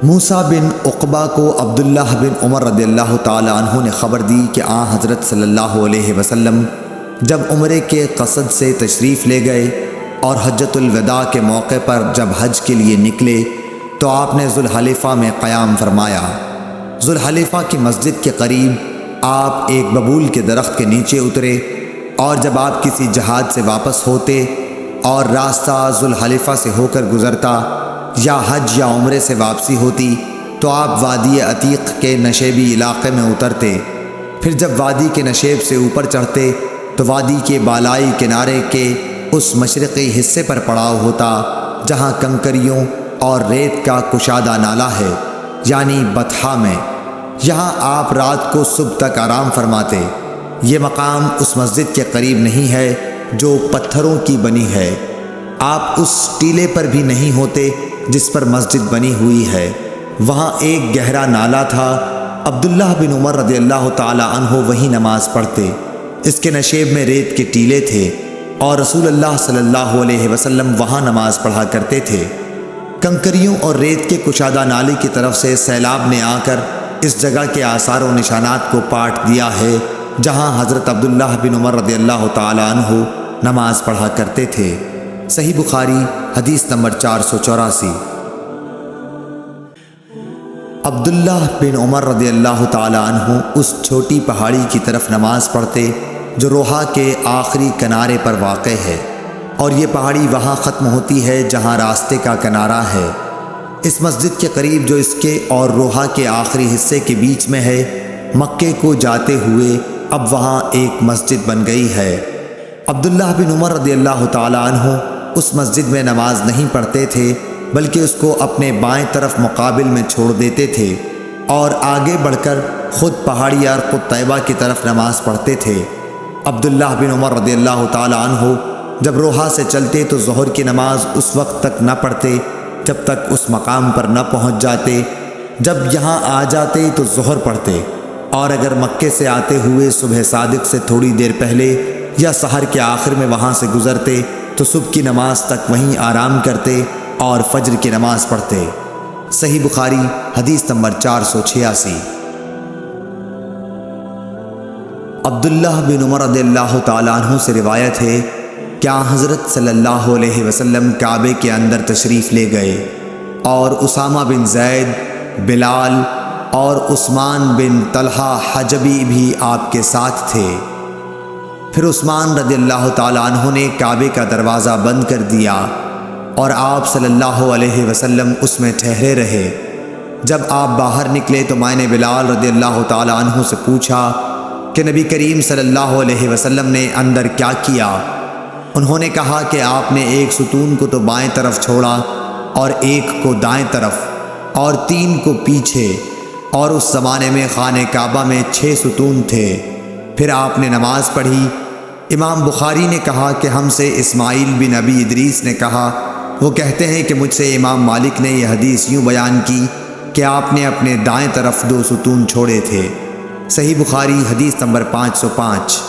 موسیٰ بن عقبہ کو عبداللہ بن عمر رضی اللہ تعالی عنہ نے خبر دی کہ حضرت صلی اللہ علیہ وسلم جب عمرے کے قصد سے تشریف لے گئے اور حجۃ الوداع کے موقع پر جب حج کے لیے نکلے تو آپ نے ذوالحلیفہ میں قیام فرمایا۔ ذوالحلیفہ کی مسجد کے قریب آپ ایک ببول کے درخت کے نیچے اترے، اور جب آپ کسی جہاد سے واپس ہوتے اور راستہ ذوالحلیفہ سے ہو کر گزرتا یا حج یا عمرے سے واپسی ہوتی تو آپ وادی عتیق کے نشیبی علاقے میں اترتے، پھر جب وادی کے نشیب سے اوپر چڑھتے تو وادی کے بالائی کنارے کے اس مشرقی حصے پر پڑاؤ ہوتا جہاں کنکریوں اور ریت کا کشادہ نالہ ہے، یعنی بطحا میں۔ یہاں آپ رات کو صبح تک آرام فرماتے۔ یہ مقام اس مسجد کے قریب نہیں ہے جو پتھروں کی بنی ہے۔ آپ اس ٹیلے پر بھی نہیں ہوتے جس پر مسجد بنی ہوئی ہے۔ وہاں ایک گہرا نالہ تھا۔ عبداللہ بن عمر رضی اللہ تعالی عنہ وہیں نماز پڑھتے۔ اس کے نشیب میں ریت کے ٹیلے تھے اور رسول اللہ صلی اللہ علیہ وسلم وہاں نماز پڑھا کرتے تھے۔ کنکریوں اور ریت کے کشادہ نالے کی طرف سے سیلاب نے آ کر اس جگہ کے آثار و نشانات کو پاٹ دیا ہے جہاں حضرت عبداللہ بن عمر رضی اللہ تعالی عنہ نماز پڑھا کرتے تھے۔ صحیح بخاری حدیث نمبر 484۔ عبداللہ بن عمر رضی اللہ تعالی عنہ اس چھوٹی پہاڑی کی طرف نماز پڑھتے جو روحا کے آخری کنارے پر واقع ہے، اور یہ پہاڑی وہاں ختم ہوتی ہے جہاں راستے کا کنارہ ہے۔ اس مسجد کے قریب جو اس کے اور روحا کے آخری حصے کے بیچ میں ہے، مکے کو جاتے ہوئے اب وہاں ایک مسجد بن گئی ہے۔ عبداللہ بن عمر رضی اللہ تعالی عنہ اس مسجد میں نماز نہیں پڑھتے تھے بلکہ اس کو اپنے بائیں طرف مقابل میں چھوڑ دیتے تھے اور آگے بڑھ کر خود پہاڑی ارق طیبہ کی طرف نماز پڑھتے تھے۔ عبداللہ بن عمر رضی اللہ تعالی عنہ جب روحا سے چلتے تو ظہر کی نماز اس وقت تک نہ پڑھتے جب تک اس مقام پر نہ پہنچ جاتے۔ جب یہاں آ جاتے تو ظہر پڑھتے، اور اگر مکے سے آتے ہوئے صبح صادق سے تھوڑی دیر پہلے یا سحر کے آخر میں وہاں سے گزرتے تو صبح کی نماز تک وہیں آرام کرتے اور فجر کی نماز پڑھتے۔ صحیح بخاری حدیث نمبر 486۔ عبداللہ بن عمر رضی اللہ تعالی عنہ سے روایت ہے کہ حضرت صلی اللہ علیہ وسلم کعبے کے اندر تشریف لے گئے اور اسامہ بن زید، بلال اور عثمان بن طلحہ حجبی بھی آپ کے ساتھ تھے۔ پھر عثمان رضی اللہ تعالی عنہ نے کعبے کا دروازہ بند کر دیا اور آپ صلی اللہ علیہ وسلم اس میں ٹھہرے رہے۔ جب آپ باہر نکلے تو میں نے بلال رضی اللہ تعالی عنہ سے پوچھا کہ نبی کریم صلی اللہ علیہ وسلم نے اندر کیا کیا؟ انہوں نے کہا کہ آپ نے ایک ستون کو تو بائیں طرف چھوڑا اور ایک کو دائیں طرف اور 3 کو پیچھے، اور اس زمانے میں خانہ کعبہ میں 6 ستون تھے۔ پھر آپ نے نماز پڑھی۔ امام بخاری نے کہا کہ ہم سے اسماعیل بن ابی ادریس نے کہا، وہ کہتے ہیں کہ مجھ سے امام مالک نے یہ حدیث یوں بیان کی کہ آپ نے اپنے دائیں طرف 2 ستون چھوڑے تھے۔ صحیح بخاری حدیث نمبر 505۔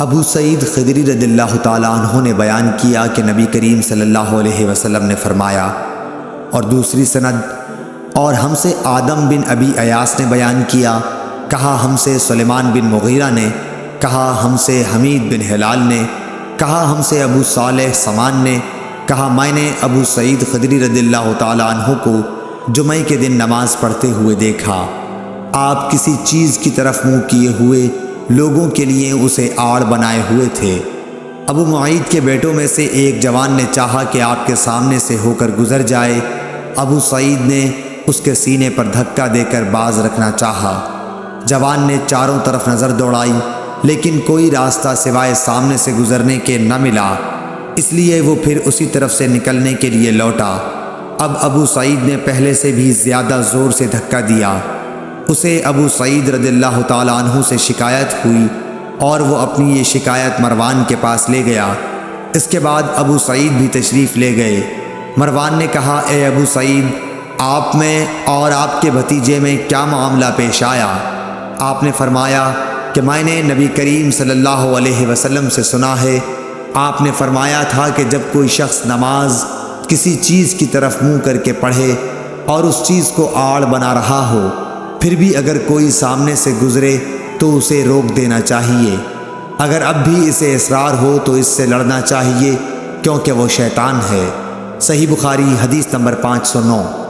ابو سعید خدری رضی اللہ تعالی عنہ نے بیان کیا کہ نبی کریم صلی اللہ علیہ وسلم نے فرمایا، اور دوسری سند، اور ہم سے آدم بن ابی ایاس نے بیان کیا، کہا ہم سے سلیمان بن مغیرہ نے، کہا ہم سے حمید بن ہلال نے، کہا ہم سے ابو صالح سمان نے، کہا میں نے ابو سعید خدری رضی اللہ تعالی عنہ کو جمعہ کے دن نماز پڑھتے ہوئے دیکھا۔ آپ کسی چیز کی طرف منہ کیے ہوئے لوگوں کے لیے اسے آڑ بنائے ہوئے تھے۔ ابو معید کے بیٹوں میں سے ایک جوان نے چاہا کہ آپ کے سامنے سے ہو کر گزر جائے۔ ابو سعید نے اس کے سینے پر دھکا دے کر باز رکھنا چاہا۔ جوان نے چاروں طرف نظر دوڑائی لیکن کوئی راستہ سوائے سامنے سے گزرنے کے نہ ملا، اس لیے وہ پھر اسی طرف سے نکلنے کے لیے لوٹا۔ اب ابو سعید نے پہلے سے بھی زیادہ زور سے دھکا دیا۔ اسے ابو سعید رضی اللہ تعالی عنہ سے شکایت ہوئی اور وہ اپنی یہ شکایت مروان کے پاس لے گیا۔ اس کے بعد ابو سعید بھی تشریف لے گئے۔ مروان نے کہا، اے ابو سعید، آپ میں اور آپ کے بھتیجے میں کیا معاملہ پیش آیا؟ آپ نے فرمایا کہ میں نے نبی کریم صلی اللہ علیہ وسلم سے سنا ہے، آپ نے فرمایا تھا کہ جب کوئی شخص نماز کسی چیز کی طرف منہ کر کے پڑھے اور اس چیز کو آڑ بنا رہا ہو، پھر بھی اگر کوئی سامنے سے گزرے تو اسے روک دینا چاہیے۔ اگر اب بھی اسے اصرار ہو تو اس سے لڑنا چاہیے، کیونکہ وہ شیطان ہے۔ صحیح بخاری حدیث نمبر 509۔